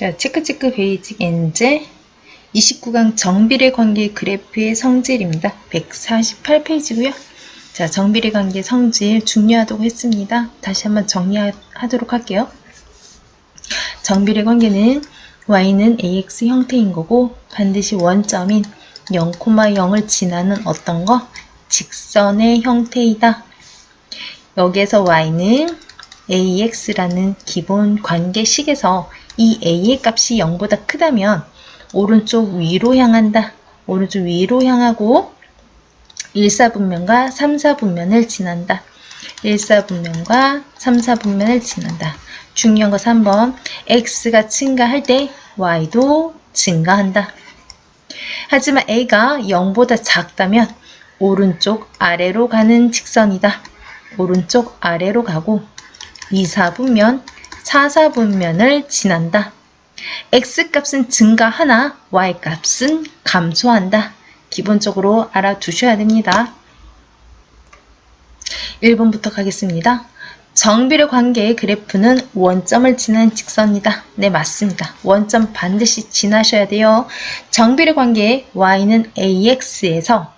자, 체크 베이직 엔제 29강 정비례 관계 그래프의 성질입니다. 148페이지고요. 자, 정비례 관계 성질 중요하다고 했습니다. 다시 한번 정리하도록 할게요. 정비례 관계는 y는 ax 형태인 거고 반드시 원점인 0,0을 지나는 어떤 거? 직선의 형태이다. 여기에서 y는 ax라는 기본 관계식에서 이 a의 값이 0보다 크다면 오른쪽 위로 향한다. 오른쪽 위로 향하고 1사분면과 3사분면을 지난다. 1사분면과 3사분면을 지난다. 중요한 것은 3번 x가 증가할 때 y도 증가한다. 하지만 a가 0보다 작다면 오른쪽 아래로 가는 직선이다. 오른쪽 아래로 가고 2사분면, 4사분면을 지난다. x값은 증가하나 y값은 감소한다. 기본적으로 알아두셔야 됩니다. 1번부터 가겠습니다. 정비례 관계의 그래프는 원점을 지나는 직선이다. 네, 맞습니다. 원점 반드시 지나셔야 돼요. 정비례 관계의 y는 ax에서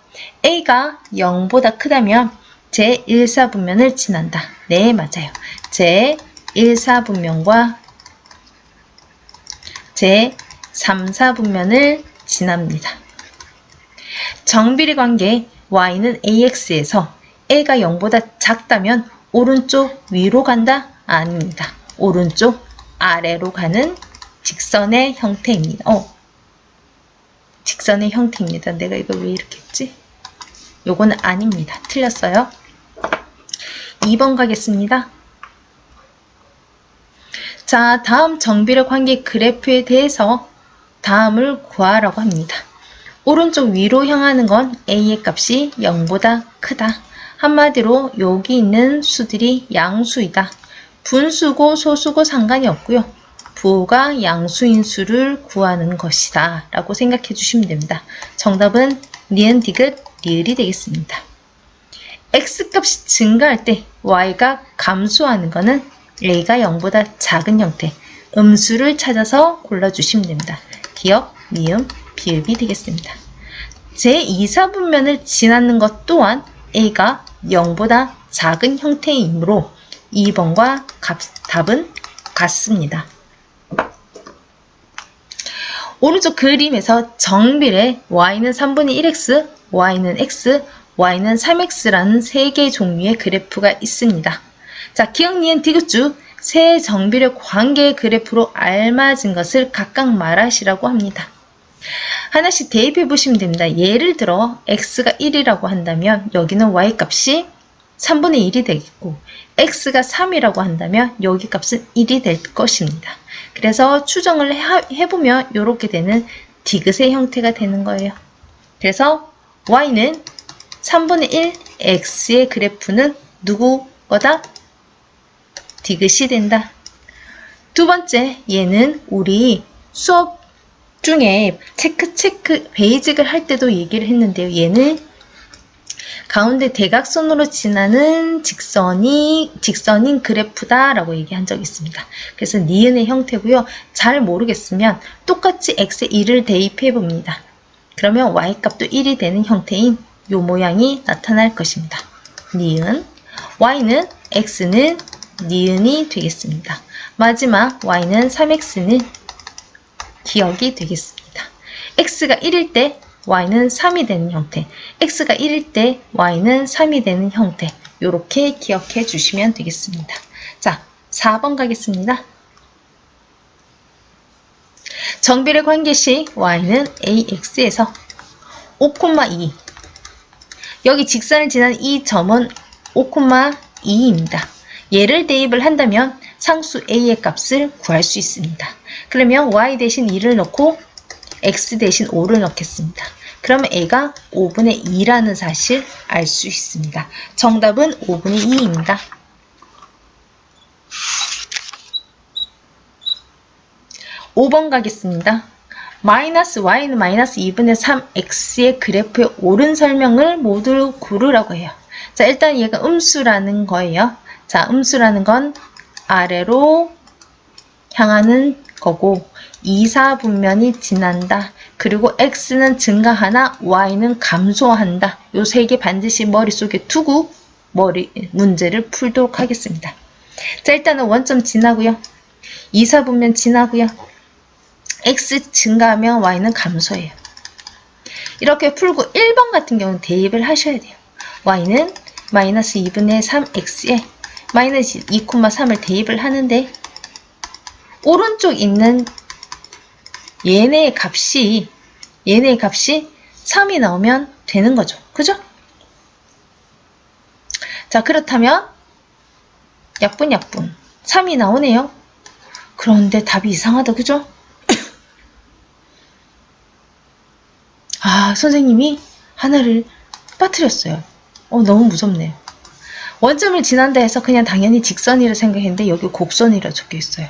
a가 0보다 크다면 제1사분면을 지난다. 네, 맞아요. 제1사분면과 제3사분면을 지납니다. 정비례 관계 y는 ax에서 a가 0보다 작다면 오른쪽 위로 간다? 아닙니다. 오른쪽 아래로 가는 직선의 형태입니다. 직선의 형태입니다. 내가 이거 왜 이렇게 했지? 요거는 아닙니다. 틀렸어요. 2번 가겠습니다. 자, 다음 정비례 관계 그래프에 대해서 다음을 구하라고 합니다. 오른쪽 위로 향하는 건 a의 값이 0보다 크다. 한마디로 여기 있는 수들이 양수이다. 분수고 소수고 상관이 없고요. 부호가 양수인 수를 구하는 것이다 라고 생각해 주시면 됩니다. 정답은 니은 디귿 리을이 되겠습니다. x값이 증가할 때 y가 감소하는 것은 a가 0보다 작은 형태, 음수를 찾아서 골라주시면 됩니다. 기억, 미음, 비읍이 되겠습니다. 제2사분면을 지나는 것 또한 a가 0보다 작은 형태이므로 2번과 답은 같습니다. 오른쪽 그림에서 정비례 y는 3분의 1x, y는 x, y는 3x라는 세 개의 종류의 그래프가 있습니다. 자, 기억, 니은, 디귿 중 세 정비례 관계의 그래프로 알맞은 것을 각각 말하시라고 합니다. 하나씩 대입해 보시면 됩니다. 예를 들어 x가 1이라고 한다면 여기는 y값이 3분의 1이 되겠고 x가 3이라고 한다면 여기 값은 1이 될 것입니다. 그래서 추정을 해보면 이렇게 되는 디귿의 형태가 되는 거예요. 그래서 y는 3분의 1 x의 그래프는 누구 거다? 디귿이 된다. 두 번째, 얘는 우리 수업 중에 체크 베이직을 할 때도 얘기를 했는데요. 얘는 가운데 대각선으로 지나는 직선인 그래프다 라고 얘기한 적이 있습니다. 그래서 니은의 형태고요. 잘 모르겠으면 똑같이 x에 1을 대입해 봅니다. 그러면 y값도 1이 되는 형태인 요 모양이 나타날 것입니다. 니은, y는 x는 니은이 되겠습니다. 마지막 y는 3x는 기억이 되겠습니다. x가 1일 때 y는 3이 되는 형태, x가 1일 때 y는 3이 되는 형태, 이렇게 기억해 주시면 되겠습니다. 자, 4번 가겠습니다. 정비례 관계식 y는 ax에서 5,2 여기 직선을 지난 이 점은 5,2입니다. 얘를 대입을 한다면 상수 a의 값을 구할 수 있습니다. 그러면 y 대신 2를 넣고 x 대신 5를 넣겠습니다. 그러면 a가 5분의 2라는 사실 알 수 있습니다. 정답은 5분의 2입니다. (5번) 가겠습니다. 마이너스 y는 마이너스 2분의 3x의 그래프의 옳은 설명을 모두 고르라고 해요. 자, 일단 얘가 음수라는 거예요. 자, 음수라는 건 아래로 향하는 거고 2사분면이 지난다. 그리고 x는 증가하나 y는 감소한다. 요 세 개 반드시 머릿속에 두고 문제를 풀도록 하겠습니다. 자, 일단은 원점 지나고요. 2사분면 지나고요. x 증가하면 y는 감소해요. 이렇게 풀고 1번 같은 경우는 대입을 하셔야 돼요. y는 마이너스 2분의 3x에 마이너스 2,3을 대입을 하는데 오른쪽 있는 얘네의 값이 3이 나오면 되는 거죠. 그죠? 자, 그렇다면 약분 3이 나오네요. 그런데 답이 이상하다. 그죠? 아, 선생님이 하나를 빠뜨렸어요. 너무 무섭네요. 원점을 지난다 해서 그냥 당연히 직선이라 생각했는데 여기 곡선이라 적혀 있어요.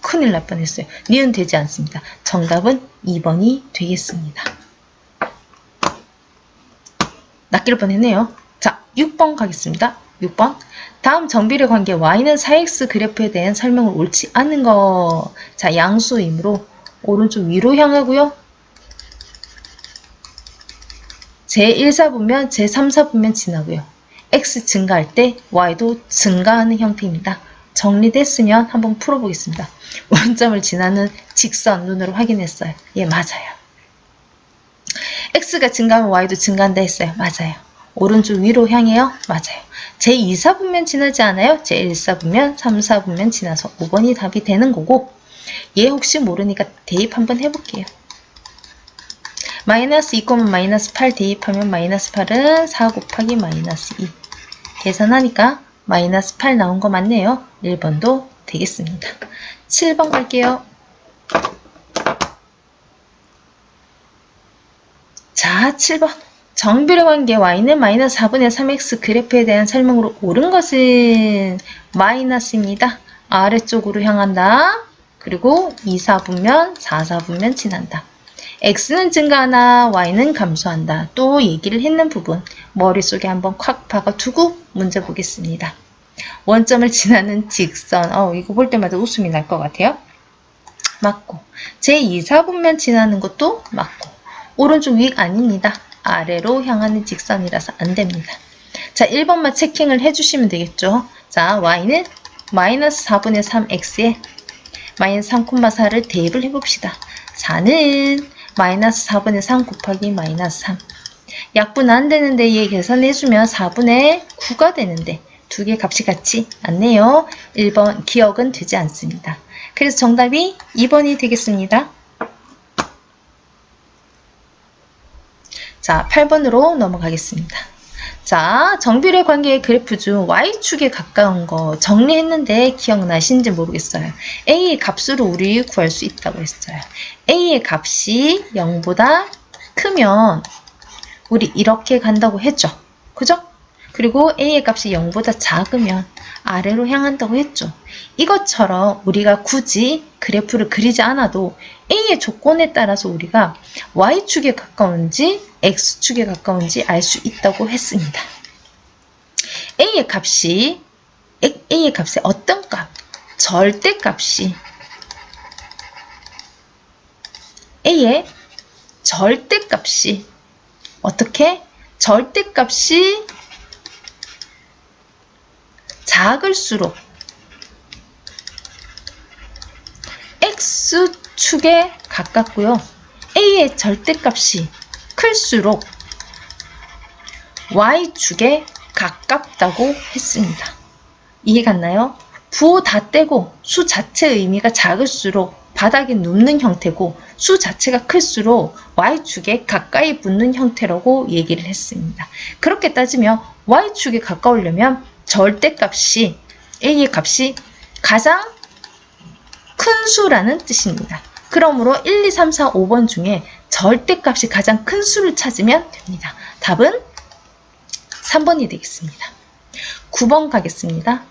큰일 날 뻔했어요. 니은 되지 않습니다. 정답은 2번이 되겠습니다. 낚일 뻔했네요. 자, 6번 가겠습니다. 6번. 다음 정비례 관계 y는 4x 그래프에 대한 설명을 옳지 않은 거. 자, 양수이므로 오른쪽 위로 향하고요. 제1사분면, 제3사분면 지나고요. x 증가할 때 y도 증가하는 형태입니다. 정리됐으면 한번 풀어보겠습니다. 원점을 지나는 직선 눈으로 확인했어요. 예, 맞아요. x가 증가하면 y도 증가한다 했어요. 맞아요. 오른쪽 위로 향해요. 맞아요. 제2사분면 지나지 않아요. 제1사분면, 3사분면 지나서 5번이 답이 되는 거고 얘 혹시 모르니까 대입 한번 해볼게요. 마이너스 2, 마이너스 8 대입하면 마이너스 8은 4 곱하기 마이너스 2. 계산하니까 마이너스 8 나온 거 맞네요. 1번도 되겠습니다. 7번 갈게요. 자, 7번. 정비례 관계 y는 마이너스 4분의 3x 그래프에 대한 설명으로 옳은 것은 마이너스입니다. 아래쪽으로 향한다. 그리고 2사분면, 4사분면 지난다. x는 증가하나 y는 감소한다. 또 얘기를 했는 부분 머릿속에 한번 콱 박아두고 문제 보겠습니다. 원점을 지나는 직선. 이거 볼 때마다 웃음이 날 것 같아요. 맞고 제2사분면 지나는 것도 맞고 오른쪽 위 아닙니다. 아래로 향하는 직선이라서 안 됩니다. 자, 1번만 체킹을 해주시면 되겠죠. 자, y는 마이너스 4분의 3x에 마이너스 3,4를 대입을 해봅시다. 4는 마이너스 4분의 3 곱하기 마이너스 3. 약분 안 되는데 얘 계산해주면 4분의 9가 되는데 두 개 값이 같지 않네요. 1번 기억은 되지 않습니다. 그래서 정답이 2번이 되겠습니다. 자, 8번으로 넘어가겠습니다. 자, 정비례 관계의 그래프 중 y축에 가까운 거 정리했는데 기억나신지 모르겠어요. a의 값으로 우리 구할 수 있다고 했어요. a의 값이 0보다 크면 우리 이렇게 간다고 했죠. 그죠? 그리고 a의 값이 0보다 작으면 아래로 향한다고 했죠. 이것처럼 우리가 굳이 그래프를 그리지 않아도 a의 조건에 따라서 우리가 y축에 가까운지 x축에 가까운지 알 수 있다고 했습니다. a의 값에 어떤 값? 절대값이 a의 절대값이 어떻게? 절대값이 작을수록 x축에 가깝고요. a의 절대값이 클수록 y축에 가깝다고 했습니다. 이해 갔나요? 부호 다 떼고 수 자체의 의미가 작을수록 바닥에 눕는 형태고 수 자체가 클수록 y축에 가까이 붙는 형태라고 얘기를 했습니다. 그렇게 따지면 y축에 가까우려면 절대값이 a의 값이 가장 큰 수라는 뜻입니다. 그러므로 1, 2, 3, 4, 5번 중에 절대값이 가장 큰 수를 찾으면 됩니다. 답은 3번이 되겠습니다. 9번 가겠습니다.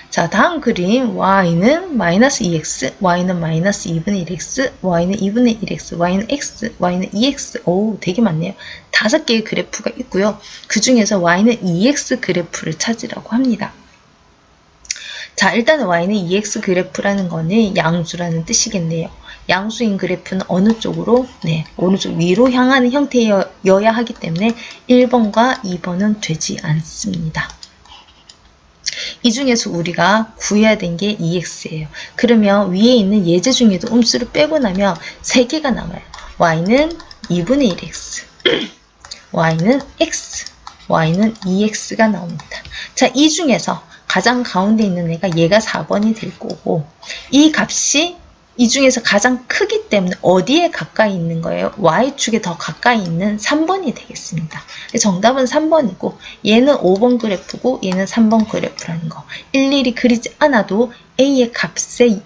자, 다음 그림 y는 마이너스 2x, y는 마이너스 2분의 1x, y는 2분의 1x, y는 x, y는 2x. 오, 되게 많네요. 5개의 그래프가 있고요. 그 중에서 y는 2x 그래프를 찾으라고 합니다. 자, 일단은 y는 2x 그래프라는 거는 양수라는 뜻이겠네요. 양수인 그래프는 어느 쪽으로? 네, 오른쪽 위로 향하는 형태여야 하기 때문에 1번과 2번은 되지 않습니다. 이 중에서 우리가 구해야 된 게 2x예요. 그러면 위에 있는 예제 중에도 음수를 빼고 나면 3개가 남아요. y는 2분의 1x, y는 x, y는 2x가 나옵니다. 자, 이 중에서 가장 가운데 있는 애가 얘가 4번이 될 거고, 이 값이 이 중에서 가장 크기 때문에 어디에 가까이 있는 거예요? y축에 더 가까이 있는 3번이 되겠습니다. 정답은 3번이고 얘는 5번 그래프고 얘는 3번 그래프라는 거. 일일이 그리지 않아도 a의 값에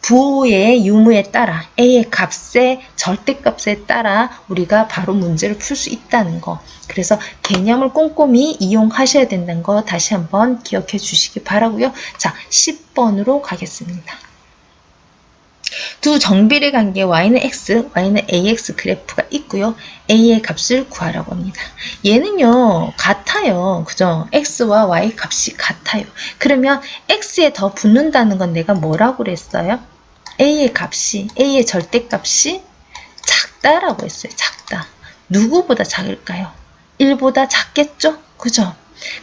부호의 유무에 따라 a의 값의 절대값에 따라 우리가 바로 문제를 풀 수 있다는 거. 그래서 개념을 꼼꼼히 이용하셔야 된다는 거 다시 한번 기억해 주시기 바라고요. 자, 10번으로 가겠습니다. 두 정비례 관계 y는 x, y는 ax 그래프가 있고요. a의 값을 구하라고 합니다. 얘는요, 같아요. 그죠? x와 y 값이 같아요. 그러면 x에 더 붙는다는 건 내가 뭐라고 그랬어요? a의 값이, a의 절대값이 작다라고 했어요. 작다. 누구보다 작을까요? 1보다 작겠죠? 그죠?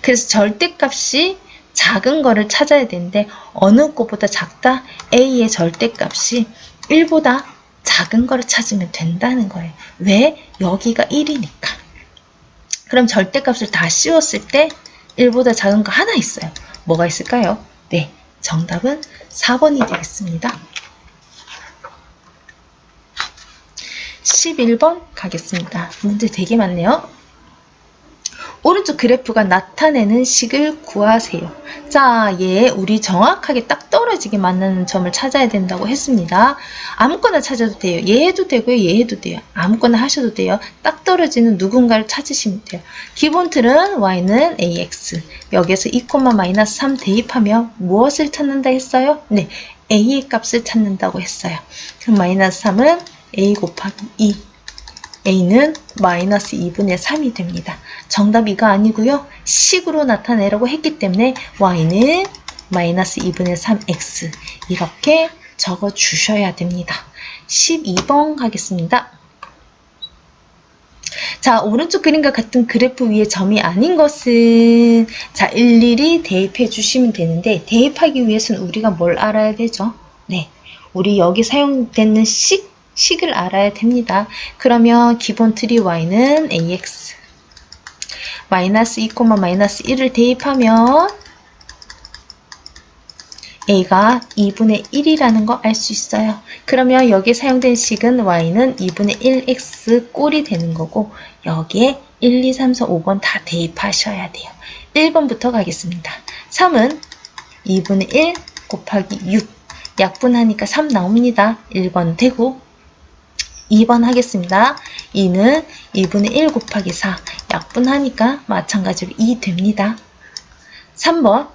그래서 절대값이 작은 거를 찾아야 되는데 어느 거보다 작다? a의 절대값이 1보다 작은 거를 찾으면 된다는 거예요. 왜? 여기가 1이니까. 그럼 절대값을 다 씌웠을 때 1보다 작은 거 하나 있어요. 뭐가 있을까요? 네, 정답은 4번이 되겠습니다. 11번 가겠습니다. 문제 되게 많네요. 오른쪽 그래프가 나타내는 식을 구하세요. 자, 얘 우리 정확하게 딱 떨어지게 만나는 점을 찾아야 된다고 했습니다. 아무거나 찾아도 돼요. 얘 해도 되고요. 얘 해도 돼요. 아무거나 하셔도 돼요. 딱 떨어지는 누군가를 찾으시면 돼요. 기본 틀은 y는 ax. 여기에서 2,-3 대입하면 무엇을 찾는다 했어요? 네, a의 값을 찾는다고 했어요. 그럼 마이너스 3은 a 곱하기 2. a는 마이너스 2분의 3이 됩니다. 정답 이거 아니고요. 식으로 나타내라고 했기 때문에 y는 마이너스 2분의 3x 이렇게 적어 주셔야 됩니다. 12번 가겠습니다. 자, 오른쪽 그림과 같은 그래프 위에 점이 아닌 것은 자, 일일이 대입해 주시면 되는데 대입하기 위해서는 우리가 뭘 알아야 되죠? 네, 우리 여기 사용되는 식을 알아야 됩니다. 그러면 기본 틀이 y는 ax 마이너스 2, 마이너스 1을 대입하면 a가 2분의 1이라는 거 알 수 있어요. 그러면 여기에 사용된 식은 y는 2분의 1x 꼴이 되는 거고 여기에 1, 2, 3, 4, 5번 다 대입하셔야 돼요. 1번부터 가겠습니다. 3은 2분의 1 곱하기 6 약분하니까 3 나옵니다. 1번 되고 2번 하겠습니다. 2는 2분의 1 곱하기 4 약분하니까 마찬가지로 2 됩니다. 3번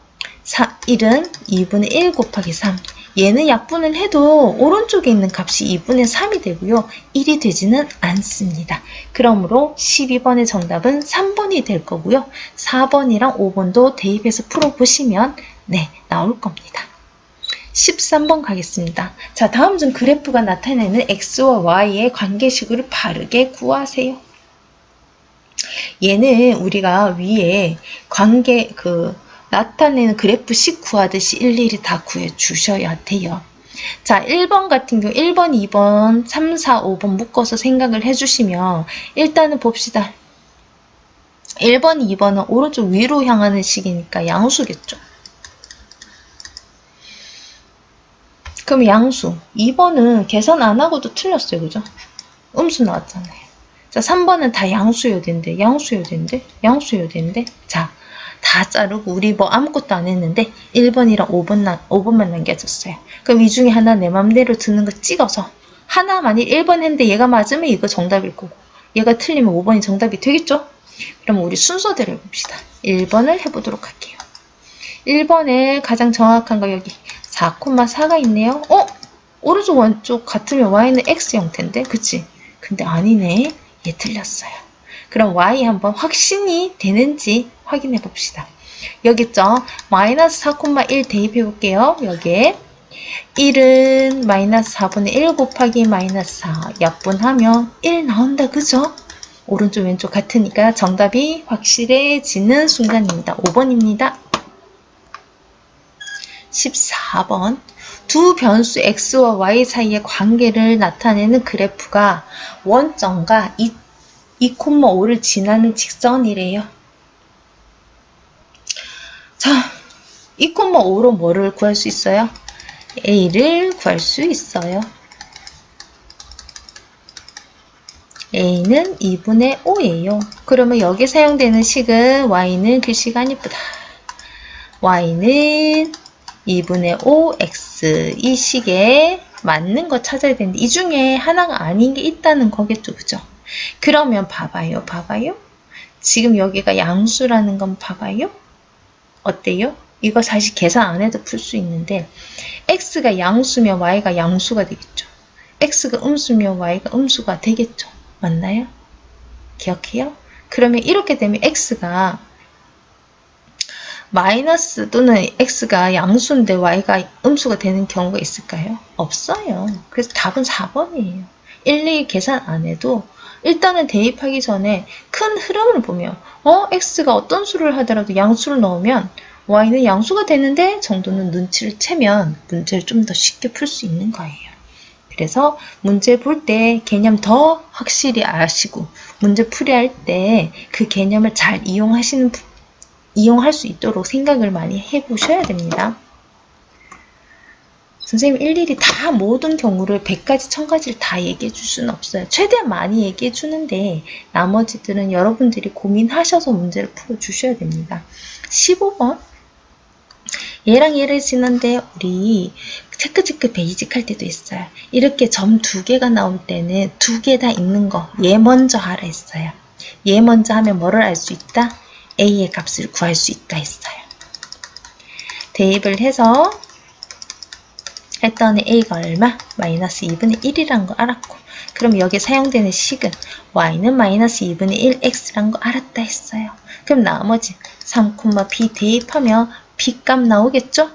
1은 2분의 1 곱하기 3 얘는 약분을 해도 오른쪽에 있는 값이 2분의 3이 되고요. 1이 되지는 않습니다. 그러므로 12번의 정답은 3번이 될 거고요. 4번이랑 5번도 대입해서 풀어보시면 네, 나올 겁니다. 13번 가겠습니다. 자, 다음 중 그래프가 나타내는 x와 y의 관계식을 바르게 구하세요. 얘는 우리가 위에 나타내는 그래프식 구하듯이 일일이 다 구해 주셔야 돼요. 자, 1번 같은 경우 1번, 2번, 3, 4, 5번 묶어서 생각을 해주시면 일단은 봅시다. 1번, 2번은 오른쪽 위로 향하는 식이니까 양수겠죠. 그럼 양수. 2번은 계산 안 하고도 틀렸어요. 그죠? 음수 나왔잖아요. 자, 3번은 다 양수요대인데, 양수요대인데. 자, 다 자르고 우리 뭐 아무것도 안 했는데 1번이랑 5번만 남겨졌어요. 그럼 이 중에 하나 내 맘대로 드는 거 찍어서 하나 만약 1번 했는데 얘가 맞으면 이거 정답일 거고 얘가 틀리면 5번이 정답이 되겠죠? 그럼 우리 순서대로 해봅시다. 1번을 해보도록 할게요. 1번에 가장 정확한 거 여기 4,4가 있네요. 오른쪽 왼쪽 같으면 y는 x 형태인데 그치? 근데 아니네. 얘 틀렸어요. 그럼 y 한번 확신이 되는지 확인해 봅시다. 여기 있죠? 마이너스 4,1 대입해 볼게요. 여기에 1은 마이너스 4분의 1 곱하기 마이너스 4 약분하면 1 나온다. 그죠? 오른쪽 왼쪽 같으니까 정답이 확실해지는 순간입니다. 5번입니다. 14번 두 변수 x와 y 사이의 관계를 나타내는 그래프가 원점과 2,5를 지나는 직선이래요. 자, 2,5로 뭐를 구할 수 있어요? a를 구할 수 있어요. a는 2분의 5예요. 그러면 여기 사용되는 식은 y는 글씨가 안 예쁘다. y는 2분의 5x 이 식에 맞는 거 찾아야 되는데 이 중에 하나가 아닌 게 있다는 거겠죠. 그죠? 그러면 봐봐요. 지금 여기가 양수라는 건 봐봐요. 어때요? 이거 사실 계산 안 해도 풀 수 있는데 x가 양수면 y가 양수가 되겠죠. x가 음수면 y가 음수가 되겠죠. 맞나요? 기억해요? 그러면 이렇게 되면 x가 마이너스 또는 x가 양수인데 y가 음수가 되는 경우가 있을까요? 없어요. 그래서 답은 4번이에요. 일일이 계산 안 해도 일단은 대입하기 전에 큰 흐름을 보면 x가 어떤 수를 하더라도 양수를 넣으면 y는 양수가 되는데 정도는 눈치를 채면 문제를 좀 더 쉽게 풀 수 있는 거예요. 그래서 문제 볼 때 개념 더 확실히 아시고 문제 풀이할 때 그 개념을 잘 이용할 수 있도록 생각을 많이 해보셔야 됩니다. 선생님 일일이 다 모든 경우를 100가지 1000가지를 다 얘기해 줄 수는 없어요. 최대한 많이 얘기해 주는데 나머지들은 여러분들이 고민하셔서 문제를 풀어주셔야 됩니다. 15번 얘랑 얘를 지는데 우리 체크 베이직 할 때도 있어요. 이렇게 점 2개가 나올 때는 2개 다 있는 거 얘 먼저 하라 했어요. 얘 먼저 하면 뭐를 알 수 있다? a의 값을 구할 수 있다 했어요. 대입을 해서 했더니 a가 얼마? 마이너스 2분의 1이란 거 알았고 그럼 여기 사용되는 식은 y는 마이너스 2분의 1 x란 거 알았다 했어요. 그럼 나머지 3,b 대입하면 b 값 나오겠죠?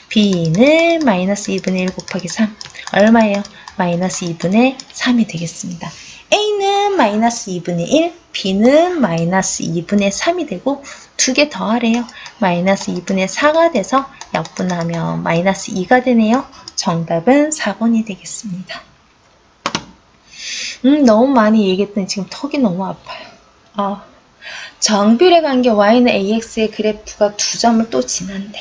b는 마이너스 2분의 1 곱하기 3 얼마예요? 마이너스 2분의 3이 되겠습니다. a는 마이너스 2분의 1, b는 마이너스 2분의 3이 되고 2개 더하래요. 마이너스 2분의 4가 돼서 약분하면 마이너스 2가 되네요. 정답은 4번이 되겠습니다. 너무 많이 얘기했더니 지금 턱이 너무 아파요. 정비례 관계 y는 ax의 그래프가 2점을 또 지난대.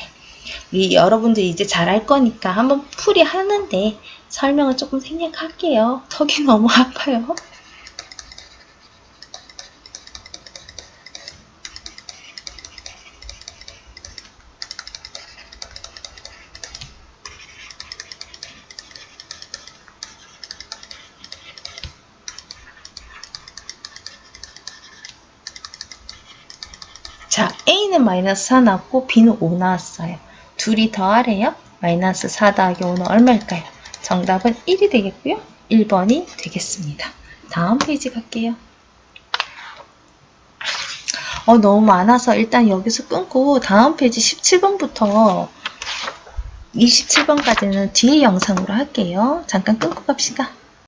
여러분들이 이제 잘 알 거니까 한번 풀이하는데 설명을 조금 생략할게요. 턱이 너무 아파요. 자, a는 마이너스 4 나왔고 b는 5 나왔어요. 둘이 더하래요. 마이너스 4 더하기 5는 얼마일까요? 정답은 1이 되겠고요. 1번이 되겠습니다. 다음 페이지 갈게요. 너무 많아서 일단 여기서 끊고 다음 페이지 17번부터 27번까지는 뒤에 영상으로 할게요. 잠깐 끊고 갑시다.